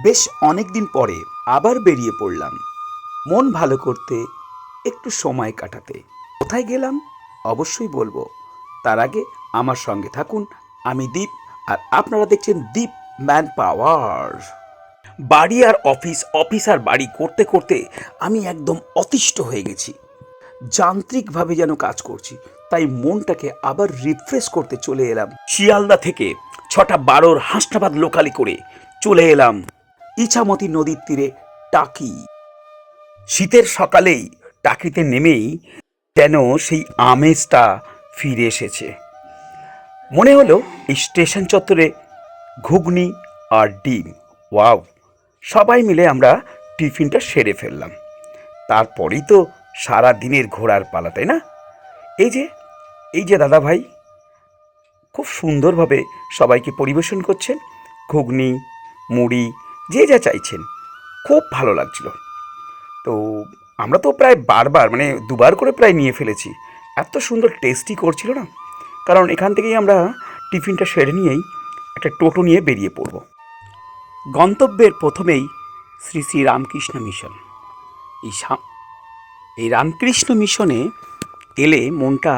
বেশ অনেক দিন পরে আবার বেরিয়ে পড়লাম মন ভালো করতে, একটু সময় কাটাতে। কোথায় গেলাম অবশ্যই বলবো। তার আগে আমার সঙ্গে থাকুন। আমি দীপ, আর আপনারা দেখছেন দীপ ম্যান পাওয়ার। বাড়ি আর অফিস, অফিস আর বাড়ি করতে করতে আমি একদম অতিষ্ঠ হয়ে গেছি। যান্ত্রিকভাবে যেন কাজ করছি। তাই মনটাকে আবার রিফ্রেশ করতে চলে এলাম শিয়ালদা থেকে 6:12 হাসনাবাদ লোকালি করে চলে এলাম ইছামতি নদীর তীরে টাকি। শীতের সকালেই টাকিতে নেমেই যেন সেই আমেজটা ফিরে এসেছে। মনে হলো এই স্টেশন চত্বরে ঘুগনি আর ডিম, ওয়াও! সবাই মিলে আমরা টিফিনটা সেরে ফেললাম। তারপরেই তো সারা দিনের ঘোরার পালা, তাই না? এই যে এই যে দাদা ভাই খুব সুন্দরভাবে সবাইকে পরিবেশন করছেন ঘুগনি, মুড়ি, যে যা চাইছেন। খুব ভালো লাগছিল। তো আমরা তো প্রায় বারবার, মানে দুবার করে প্রায় নিয়ে ফেলেছি। এত সুন্দর টেস্টি করছিল না। কারণ এখান থেকেই আমরা টিফিনটা সেরে নিয়েই একটা টোটো নিয়ে বেরিয়ে পড়ব। গন্তব্যের প্রথমেই শ্রী শ্রী রামকৃষ্ণ মিশন। এই এই রামকৃষ্ণ মিশনে এলে মনটা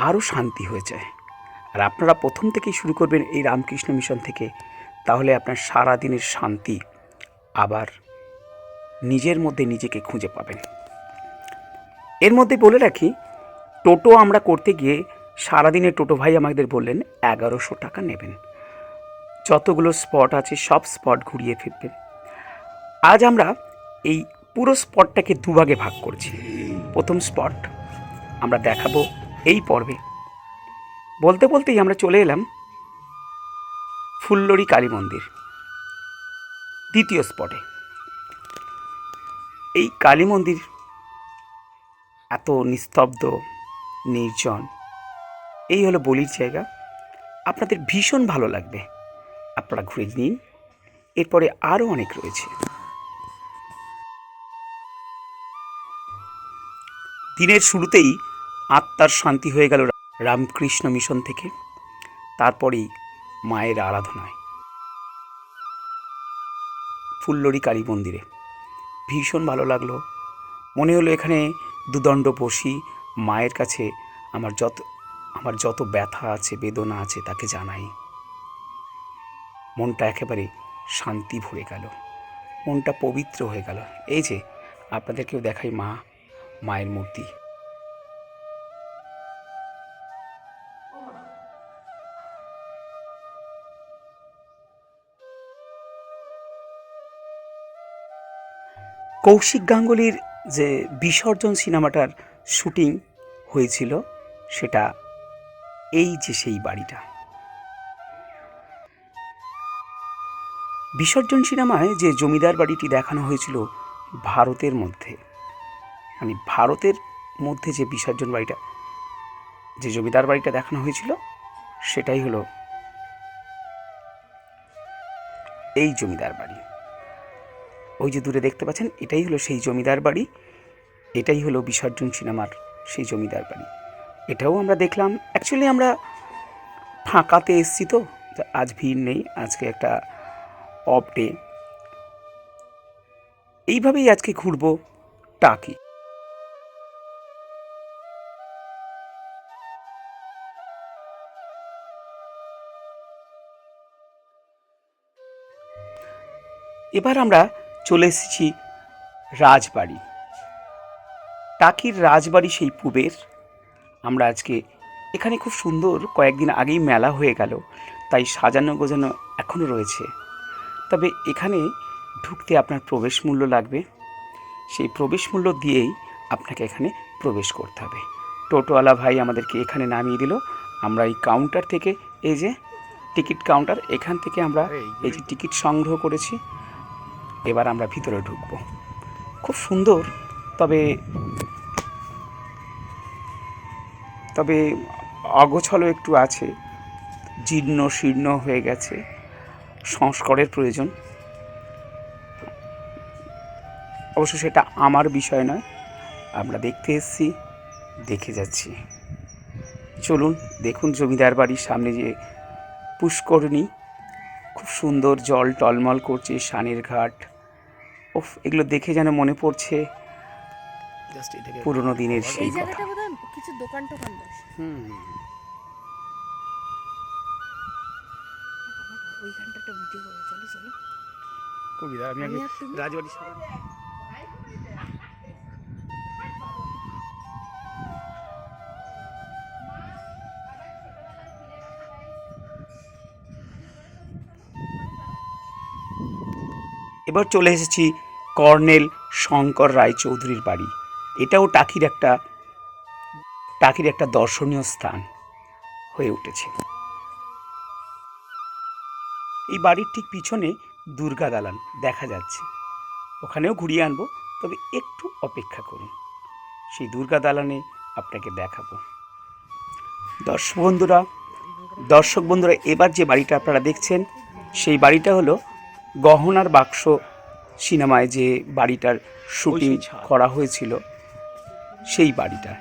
আরও শান্তি হয়ে যায়। আর আপনারা প্রথম থেকেই শুরু করবেন এই রামকৃষ্ণ মিশন থেকে, তাহলে আপনার সারা দিনের শান্তি আবার নিজের মধ্যে নিজেকে খুঁজে পাবেন। এর মধ্যে বলে রাখি, টোটো আমরা করতে গিয়ে সারাদিনে টোটো ভাই আমাদের বললেন 1100 টাকা নেবেন। যতগুলো স্পট আছে সব স্পট ঘুরিয়ে ফিরবেন। আজ আমরা এই পুরো স্পটটাকে দুভাগে ভাগ করছি। প্রথম স্পট আমরা দেখাবো এই পর্বে। বলতে বলতেই আমরা চলে এলাম ফুল্লরি কালী মন্দির, দ্বিতীয় স্পটে। এই কালী মন্দির এত নিস্তব্ধ, নির্জন, এই হলো বলির জায়গা। আপনাদের ভীষণ ভালো লাগবে, আপনারা ঘুরে নিন। এরপরে আরও অনেক রয়েছে। দিনের শুরুতেই আত্মার শান্তি হয়ে গেল রামকৃষ্ণ মিশন থেকে। তারপরেই মায়ের আরাধনায় ফুল্লরি কালী মন্দিরে ভীষণ ভালো লাগলো। মনে হলো এখানে দুদণ্ড বসি, মায়ের কাছে আমার যত ব্যথা আছে, বেদনা আছে তাকে জানাই। মনটা একেবারে শান্তি ভরে গেল, মনটা পবিত্র হয়ে গেল। এই যে আপনাদেরকেও দেখাই মায়ের মূর্তি। কৌশিক গাঙ্গুলির যে বিসর্জন সিনেমাটার শুটিং হয়েছিল, সেটা এই যে সেই বাড়িটা। বিসর্জন সিনেমায় যে জমিদার বাড়িটি দেখানো হয়েছিল ভারতের মধ্যে, মানে ভারতের মধ্যে যে বিসর্জন বাড়িটা, যে জমিদার বাড়িটা দেখানো হয়েছিল, সেটাই হলো এই জমিদার বাড়ি। ওই যে দূরে দেখতে পাচ্ছেন, এটাই হলো সেই জমিদার বাড়ি। এটাই হলো বিসর্জন সিনেমার সেই জমিদার বাড়ি। এটাও আমরা দেখলাম। অ্যাকচুয়ালি আমরা ফাঁকাতে এসছি, তো আজ ভিড় নেই, আজকে একটা অফ ডে। এইভাবেই আজকে ঘুরবো টাকি। এবার আমরা চলে এসেছি রাজবাড়ি। টাকির রাজবাড়ি সেই পূবের। আমরা আজকে এখানে খুব সুন্দর, কয়েকদিন আগেই মেলা হয়ে গেল, তাই সাজানো গোছানো এখনও রয়েছে। তবে এখানে ঢুকতে আপনার প্রবেশ মূল্য লাগবে। সেই প্রবেশ মূল্য দিয়েই আপনাকে এখানে প্রবেশ করতে হবে। টোটোওয়ালা ভাই আমাদেরকে এখানে নামিয়ে দিল। আমরা এই কাউন্টার থেকে, এই যে টিকিট কাউন্টার, এখান থেকে আমরা এই যে টিকিট সংগ্রহ করেছি। এবার আমরা ভিতরে ঢুকব। খুব সুন্দর, তবে তবে অগোছালো একটু আছে, জীর্ণ শীর্ণ হয়ে গেছে, সংস্কারের প্রয়োজন। অবশ্য সেটা আমার বিষয় নয়, আমরা দেখতে এসেছি, দেখে যাচ্ছি। চলুন দেখুন জমিদার বাড়ির সামনে যে পুষ্করণী, খুব সুন্দর, জল টলমল করছে, সানের ঘাট। ওফ, এগুলো দেখে যেন মনে পড়ছে পুরোনো দিনের সেই কথা। কিছু দোকান টোকান বসে। ওইখানটা একটা ভিডিও করো, চলো চলো। কবিতা আমি আগে রাজবাড়ি এবার চলে এসেছি কর্নেল শঙ্কর রায়চৌধুরীর বাড়ি। এটাও টাকির একটা দর্শনীয় স্থান হয়ে উঠেছে। এই বাড়ির ঠিক পিছনে দুর্গা দালান দেখা যাচ্ছে, ওখানেও ঘুরিয়ে আনবো, তবে একটু অপেক্ষা করুন, সেই দুর্গা দালানে আপনাকে দেখাবো। দর্শক বন্ধুরা, এবার যে বাড়িটা আপনারা দেখছেন সেই বাড়িটা হলো গহনার বাক্স সিনেমায় যে বাড়িটার শুটিং করা হয়েছিল সেই বাড়িটার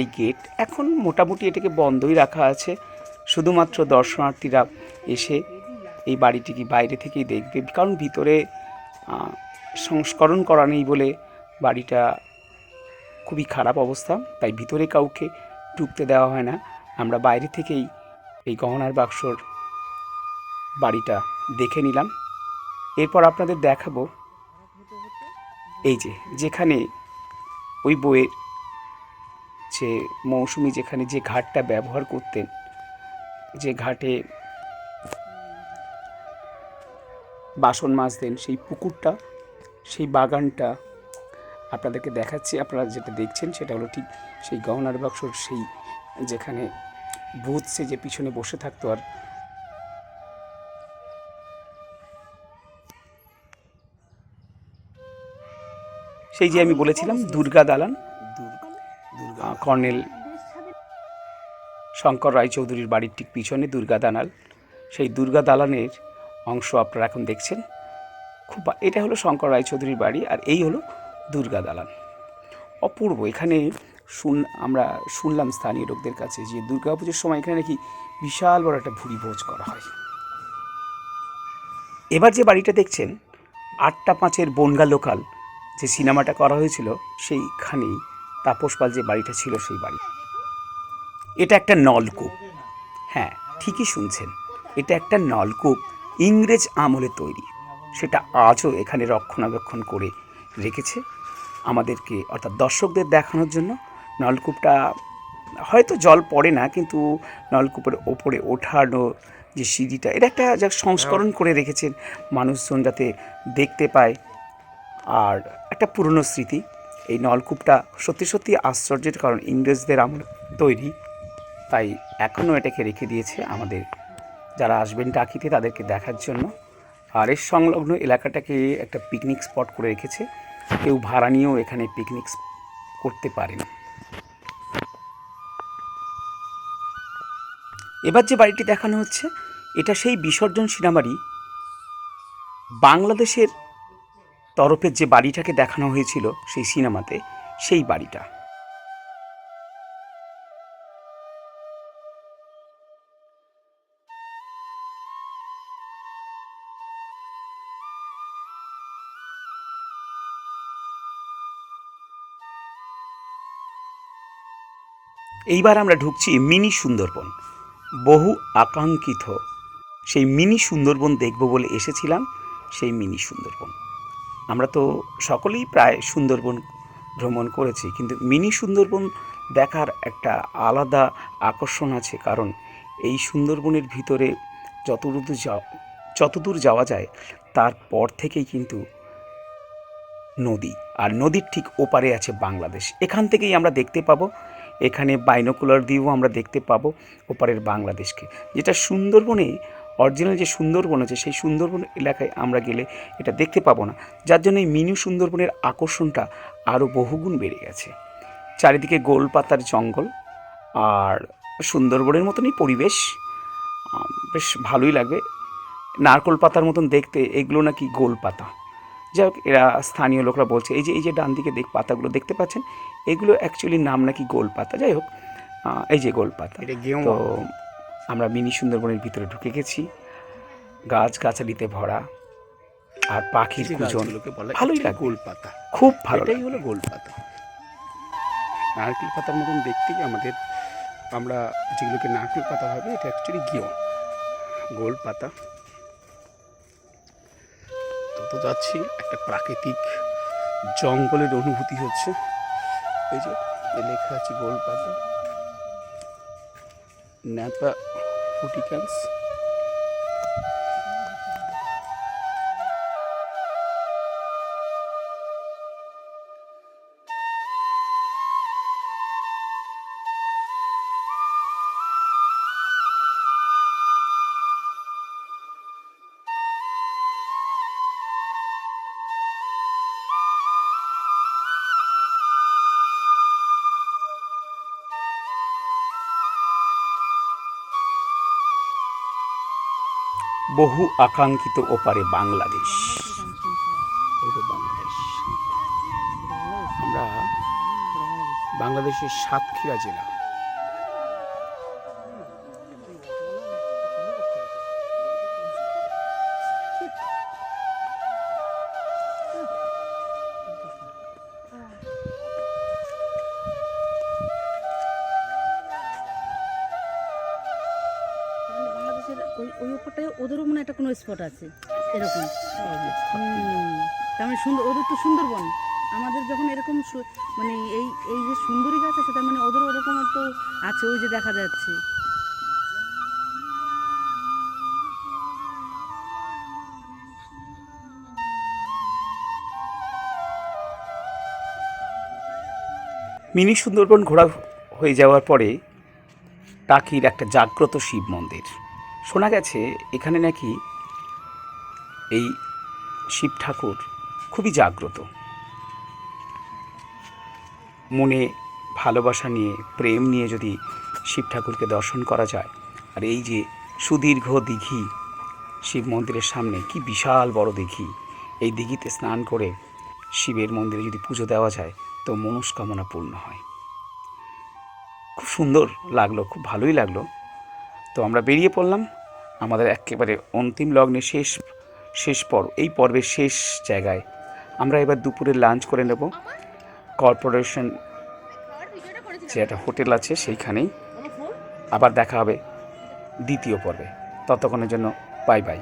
এই গেট এখন মোটামুটি এটাকে বন্ধই রাখা আছে। শুধুমাত্র দর্শনার্থীরা এসে এই বাড়িটিকে বাইরে থেকেই দেখবে, কারণ ভিতরে সংস্করণ করা নেই বলে বাড়িটা খুবই খারাপ অবস্থা, তাই ভিতরে কাউকে ঢুকতে দেওয়া হয় না। আমরা বাইরে থেকেই এই গহনার বাক্সর বাড়িটা দেখে নিলাম। এরপর আপনাদের দেখাবো এই যেখানে ওই বইয়ের যে মৌসুমী যেখানে যে ঘাটটা ব্যবহার করতেন, যে ঘাটে বাসন মাজতেন, সেই পুকুরটা, সেই বাগানটা আপনাদেরকে দেখাচ্ছি। আপনারা যেটা দেখছেন সেটা হলো ঠিক সেই গহনার বাক্সর সেই যেখানে ভূত সে যে পিছনে বসে থাকতো, আর সেই যে আমি বলেছিলাম দুর্গা দালান, কর্নেল শঙ্কর রায়চৌধুরীর বাড়ির ঠিক পিছনে দুর্গা দালান, সেই দুর্গা দালানের অংশ আপনারা এখন দেখছেন। এটা হলো শঙ্কর রায়চৌধুরীর বাড়ি, আর এই হলো দুর্গা দালান। অপূর্ব। এখানে আমরা শুনলাম স্থানীয় লোকদের কাছে যে দুর্গাপুজোর সময় এখানে নাকি বিশাল বড় একটা ভুরি ভোজ করা হয়। এবার যে বাড়িটা দেখছেন 8টা 5-এর বনগা লোকাল যে সিনেমাটা করা হয়েছিল সেইখানেই তাপস পাল যে বাড়িটা ছিল সেই বাড়ি। এটা একটা নলকূপ, হ্যাঁ ঠিকই শুনছেন, এটা একটা নলকূপ, ইংরেজ আমলে তৈরি। সেটা আজও এখানে রক্ষণাবেক্ষণ করে রেখেছে আমাদেরকে, অর্থাৎ দর্শকদের দেখানোর জন্য। নলকূপটা হয়তো জল পড়ে না, কিন্তু নলকূপের ওপরে ওঠানো যে সিঁড়িটা, এটা একটা যা সংস্করণ করে রেখেছেন মানুষজন যাতে দেখতে পায়, আর একটা পুরনো স্মৃতি। এই নলকূপটা সত্যি সত্যি আশ্চর্যের, কারণ ইংরেজদের আমলে তৈরি, তাই এখনও এটাকে রেখে দিয়েছে আমাদের যারা আসবেন টাকিতে তাদেরকে দেখার জন্য। আর এর সংলগ্ন এলাকাটাকে একটা পিকনিক স্পট করে রেখেছে, কেউ ভাড়া নিয়েও এখানে পিকনিক করতে পারেন। এবার যে বাড়িটি দেখানো হচ্ছে এটা সেই বিসর্জন সিনেমারই বাংলাদেশের তরফের যে বাড়িটাকে দেখানো হয়েছিল সেই সিনেমাতে, সেই বাড়িটা। এইবার আমরা ঢুকছি মিনি সুন্দরবন, বহু আকাঙ্ক্ষিত সেই মিনি সুন্দরবন দেখব বলে এসেছিলাম। সেই মিনি সুন্দরবন, আমরা তো সকলেই প্রায় সুন্দরবন ভ্রমণ করেছি, কিন্তু মিনি সুন্দরবন দেখার একটা আলাদা আকর্ষণ আছে, কারণ এই সুন্দরবনের ভিতরে যতদূর যাওয়া যায় তারপর থেকেই কিন্তু নদী, আর নদীর ঠিক ওপারে আছে বাংলাদেশ। এখান থেকেই আমরা দেখতে পাবো, এখানে বাইনোকুলার দিয়েও আমরা দেখতে পাবো ওপারের বাংলাদেশকে। যেটা সুন্দরবনে অরিজিনাল যে সুন্দরবন আছে সেই সুন্দরবন এলাকায় আমরা গেলে এটা দেখতে পাবো না, যার জন্য এই মিনি সুন্দরবনের আকর্ষণটা আরও বহুগুণ বেড়ে গেছে। চারিদিকে গোলপাতার জঙ্গল, আর সুন্দরবনের মতনই পরিবেশ, বেশ ভালোই লাগবে। নারকোল পাতার মতন দেখতে, এগুলো নাকি গোল পাতা। যাই হোক, এরা স্থানীয় লোকরা বলছে এই যে ডান দিকে পাতাগুলো দেখতে পাচ্ছেন, এগুলো অ্যাকচুয়ালি নাম নাকি গোল পাতা। যাই হোক, এই যে গোল পাতা। তো আমরা মিনি সুন্দরবনের ভিতরে ঢুকে গেছি। গাছগাছালিতে ভরা আর পাখির যে কুজন, গাছগুলোকে বলা হয় ভালোই actually লাগে, গোলপাতা। খুব ভালো এটাই লাগে। হলো গোলপাতা। নারকেল পাতার মতন দেখতেই আমরা যেগুলোকে নারকেল পাতা ভাবি, এটা অ্যাকচুয়ালি গোলপাতা। তত যাচ্ছি একটা প্রাকৃতিক জঙ্গলের অনুভূতি হচ্ছে। এই যে লেখা আছে গোলপাতা, ন্যাপা ফুটিক্যান্স। বহু আকাঙ্ক্ষিত ওপারে বাংলাদেশ। এই তো বাংলাদেশ। আমরা বাংলাদেশের সাতক্ষীরা জেলা। বাংলাদেশের ওই ওপরটায় ওদেরও মনে হয় একটা কোনো স্পট আছে এরকম। তার মানে সুন্দর, ওদের তো সুন্দরবন। আমাদের যখন এরকম মানে এই এই যে সুন্দরী গাছ আছে, তার মানে ওদের ওরকম তো আছে, ওই যে দেখা যাচ্ছে। মিনি সুন্দরবন ঘোরা হয়ে যাওয়ার পরে টাকির একটা জাগ্রত শিব মন্দির। শোনা গেছে এখানে নাকি এই শিব ঠাকুর খুবই জাগ্রত। মনে ভালোবাসা নিয়ে, প্রেম নিয়ে যদি শিব ঠাকুরকে দর্শন করা যায়, আর এই যে সুদীর্ঘ দিঘি শিব মন্দিরের সামনে, কি বিশাল বড় দিঘি, এই দিঘিতে স্নান করে শিবের মন্দিরে যদি পুজো দেওয়া যায় তো মনস্কামনা পূর্ণ হয়। খুব সুন্দর লাগলো, খুব ভালোই লাগলো। তো আমরা বেরিয়ে পড়লাম আমাদের একেবারে অন্তিম লগ্নে, শেষ পর্ব, এই পর্বের শেষ জায়গায়। আমরা এবার দুপুরে লাঞ্চ করে নেব কর্পোরেশন যে একটা হোটেল আছে সেইখানেই। আবার দেখা হবে দ্বিতীয় পর্বে। ততক্ষণের জন্য বাই বাই।